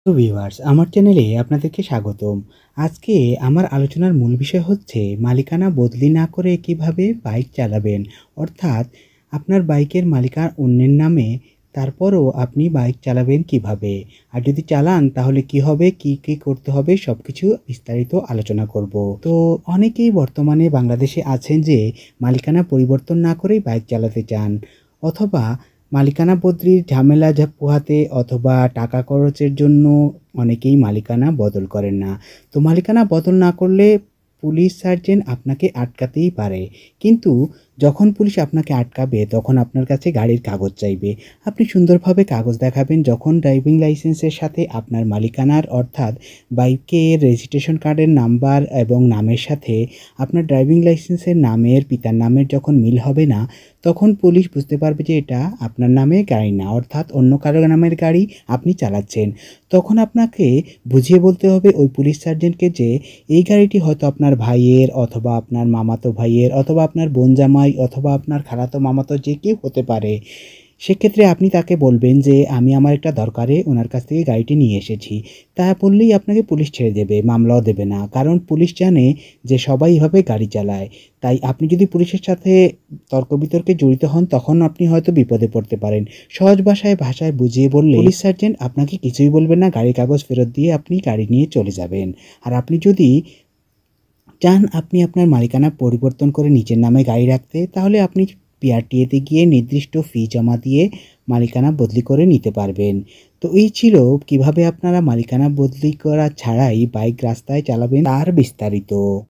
তো ভিউয়ার্স আমার চ্যানেলে আপনাদেরকে স্বাগতম। আজকে আমার আলোচনার মূল বিষয় হচ্ছে মালিকানা বদলি না করে কিভাবে বাইক চালাবেন। অর্থাৎ আপনার বাইকের মালিকানা অন্যের নামে, তারপরও আপনি বাইক চালাবেন কিভাবে? আর যদি চালান তাহলে কি হবে, কি করতে হবে সবকিছু বিস্তারিত আলোচনা করব। তো অনেকেই বর্তমানে বাংলাদেশে আছেন যে মালিকানা পরিবর্তন না করেই বাইক চালাতে চান, অথবা মালিকানা বদলির ঝামেলা পোহাতে অথবা টাকা খরচের জন্য অনেকেই মালিকানা বদল করেন না। তো মালিকানা বদল না করলে পুলিশ সার্জেন্ট আপনাকে আটকাতেই পারে। কিন্তু যখন পুলিশ আপনাকে আটকাবে তখন আপনার কাছে গাড়ির কাগজ চাইবে। আপনি সুন্দরভাবে কাগজ দেখাবেন, যখন ড্রাইভিং লাইসেন্সের সাথে আপনার মালিকানার অর্থাৎ বাইকের রেজিস্ট্রেশন কার্ডের নাম্বার এবং নামের সাথে আপনার ড্রাইভিং লাইসেন্সের নামের পিতার নামের যখন মিল হবে না, তখন পুলিশ বুঝতে পারবে যে এটা আপনার নামে গাড়ি না, অর্থাৎ অন্য কারো নামের গাড়ি আপনি চালাচ্ছেন। তখন আপনাকে বুঝিয়ে বলতে হবে ওই পুলিশ সার্জেন্টকে যে এই গাড়িটি হয়তো আপনার ভাইয়ের, অথবা আপনার মামাতো ভাইয়ের, অথবা আপনার বোন জামাই, অথবা আপনার খালাতো মামাতো যে কেউ হতে পারে। সেক্ষেত্রে আপনি তাকে বলবেন যে আমি আমার একটা দরকারে ওনার কাছ থেকে গাড়িটি নিয়ে এসেছি। তা বললেই আপনাকে পুলিশ ছেড়ে দেবে, মামলাও দেবে না। কারণ পুলিশ জানে যে সবাই এভাবে গাড়ি চালায়। তাই আপনি যদি পুলিশের সাথে তর্ক বিতর্কে জড়িত হন তখন আপনি হয়তো বিপদে পড়তে পারেন। সহজ ভাষায় বুঝিয়ে বললে পুলিশ সার্জেন্ট আপনাকে কিছুই বলবেন না, গাড়ির কাগজ ফেরত দিয়ে আপনি গাড়ি নিয়ে চলে যাবেন। আর আপনি যদি চান আপনি আপনার মালিকানা পরিবর্তন করে নিজের নামে গাড়ি রাখতে, তাহলে আপনি পিআরটিএতে গিয়ে নির্দিষ্ট ফি জমা দিয়ে মালিকানা বদলি করে নিতে পারবেন। তো এই ছিল কিভাবে আপনারা মালিকানা বদলি করা ছাড়াই বাইক রাস্তায় চালাবেন তার বিস্তারিত।